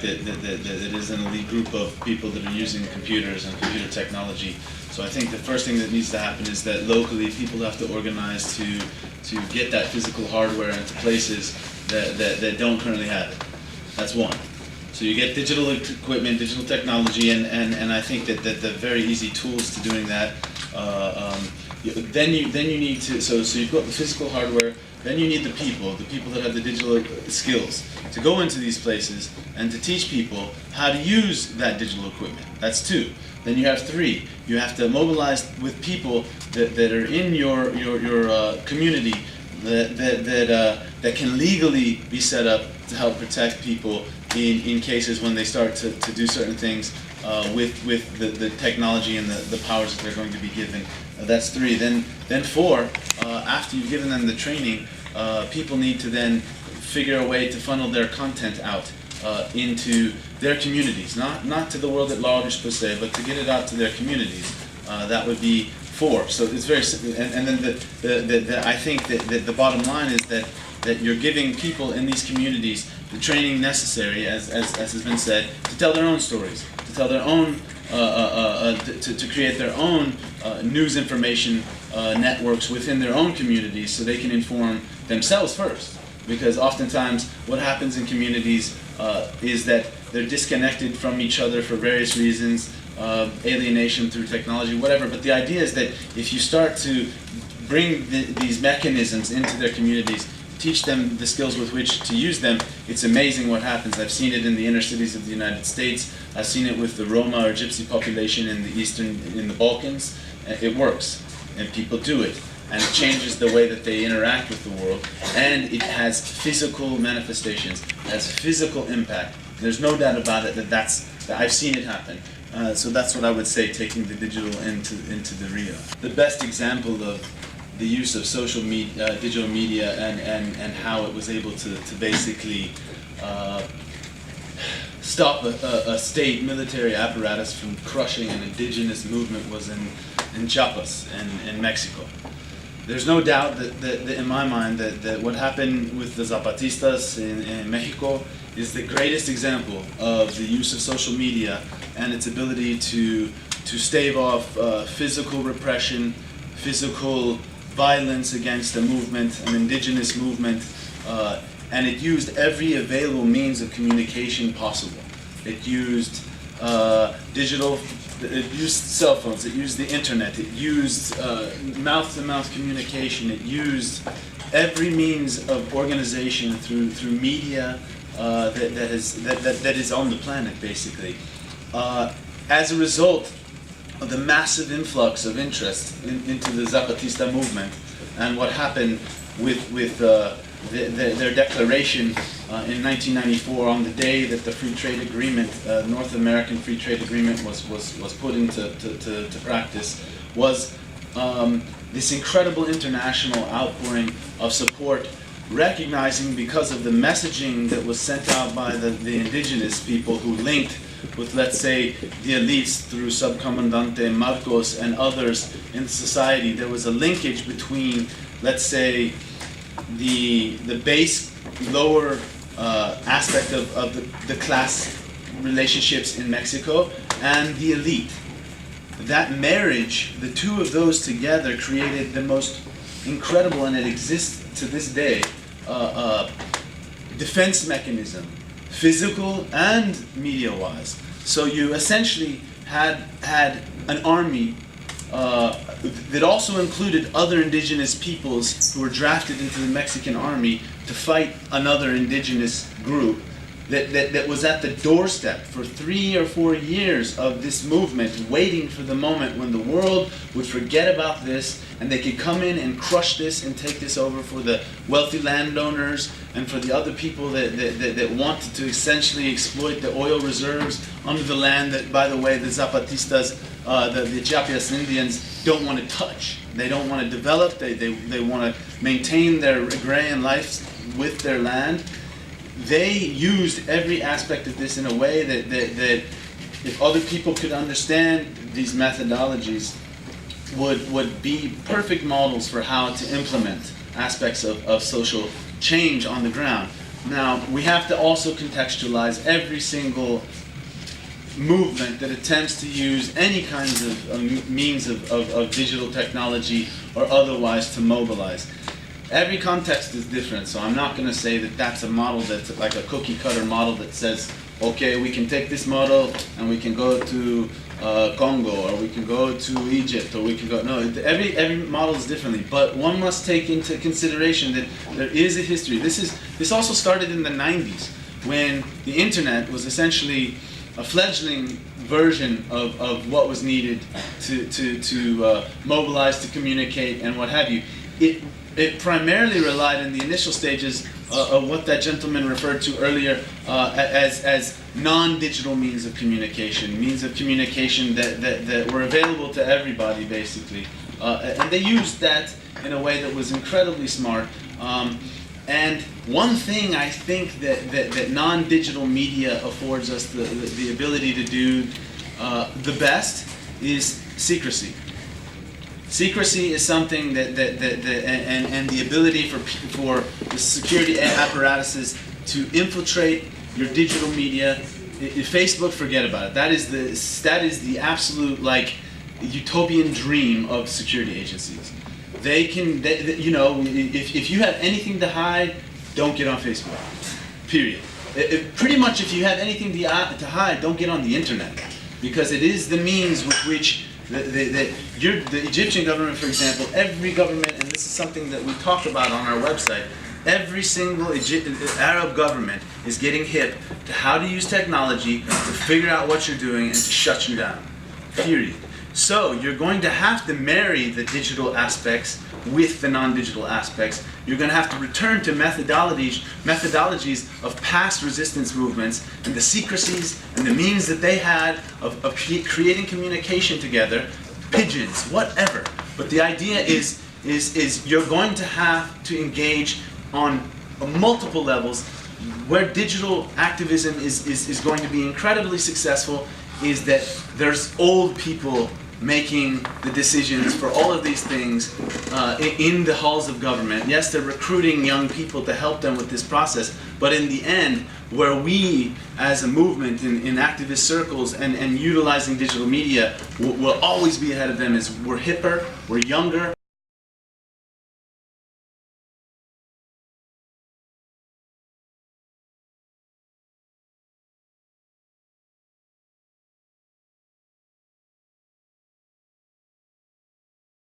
it is an elite group of people that are using computers and computer technology. So I think the first thing that needs to happen is that locally people have to organize to get that physical hardware into places that don't currently have it. That's one. So you get digital equipment, digital technology, and I think that the very easy tools to doing that. Then you need to, so you've got the physical hardware, then you need the people that have the digital skills to go into these places and to teach people how to use that digital equipment. That's two. Then you have three. You have to mobilize with people that are in your community that can legally be set up to help protect people in cases when they start to do certain things with the technology and the powers that they're going to be given. That's three. Then four, after you've given them the training, people need to then figure a way to funnel their content out into their communities, not to the world at large per se, but to get it out to their communities. That would be four. So it's very simple. And then I think that the bottom line is that you're giving people in these communities the training necessary, as has been said, to tell their own stories, to tell their own, to create their own news information networks within their own communities, so they can inform themselves first. Because oftentimes what happens in communities is that they're disconnected from each other for various reasons, alienation through technology, whatever. But the idea is that if you start to bring these mechanisms into their communities, teach them the skills with which to use them, it's amazing what happens. I've seen it in the inner cities of the United States. I've seen it with the Roma or Gypsy population in the Balkans. It works, and people do it. And it changes the way that they interact with the world, and it has physical manifestations, it has physical impact. There's no doubt about it that I've seen it happen. So that's what I would say, taking the digital into the real. The best example of the use of social media, digital media, and how it was able to basically stop a state military apparatus from crushing an indigenous movement was in Chiapas in Mexico. There's no doubt that in my mind that what happened with the Zapatistas in Mexico is the greatest example of the use of social media and its ability to stave off physical repression, physical violence against a movement, an indigenous movement, and it used every available means of communication possible. It used it used cell phones, it used the internet, it used mouth-to-mouth communication, it used every means of organization through media that is on the planet, basically. As a result of the massive influx of interest into the Zapatista movement and what happened with their declaration in 1994, on the day that the free trade agreement, North American free trade agreement, was put into practice, was this incredible international outpouring of support, recognizing, because of the messaging that was sent out by the indigenous people who linked with, let's say, the elites through Subcomandante Marcos and others in society, there was a linkage between, let's say, the base lower aspect of the class relationships in Mexico and the elite. That marriage, the two of those together, created the most incredible, and it exists to this day, defense mechanism, physical and media-wise. So you essentially had an army that also included other indigenous peoples who were drafted into the Mexican army to fight another indigenous group that was at the doorstep for 3 or 4 years of this movement, waiting for the moment when the world would forget about this and they could come in and crush this and take this over for the wealthy landowners and for the other people that wanted to essentially exploit the oil reserves under the land that, by the way, the Zapatistas, the Chiapas Indians, don't want to touch. They don't want to develop. They want to maintain their agrarian lives with their land. They used every aspect of this in a way that if other people could understand these methodologies, would be perfect models for how to implement aspects of social change on the ground. Now, we have to also contextualize every single movement that attempts to use any kinds of means of digital technology or otherwise to mobilize. Every context is different, so I'm not going to say that that's a model that's like a cookie cutter model that says, okay, we can take this model and we can go to Congo, or we can go to Egypt, or we can go, no, every model is differently, but one must take into consideration that there is a history. This also started in the 90s, when the internet was essentially a fledgling version of what was needed to mobilize, to communicate, and what have you. It primarily relied in the initial stages of what that gentleman referred to earlier as non-digital means of communication that were available to everybody, basically. And they used that in a way that was incredibly smart. And one thing I think that non-digital media affords us the ability to do the best is secrecy. Secrecy is something that and the ability for the security apparatuses to infiltrate your digital media. Facebook, forget about it. That is the absolute utopian dream of security agencies. They can, if you have anything to hide, don't get on Facebook. Period. Pretty much, if you have anything to hide, don't get on the internet, because it is the means with which the Egyptian government, for example, every government, and this is something that we talk about on our website, every single Arab government is getting hip to how to use technology to figure out what you're doing and to shut you down. Period. So you're going to have to marry the digital aspects with the non-digital aspects. You're going to have to return to methodologies of past resistance movements and the secrecies and the means that they had of creating communication together, pigeons, whatever. But the idea is you're going to have to engage on multiple levels. Where digital activism is going to be incredibly successful is that there's old people making the decisions for all of these things in the halls of government. Yes, they're recruiting young people to help them with this process, but in the end, where we as a movement in activist circles and utilizing digital media will always be ahead of them is we're hipper, we're younger,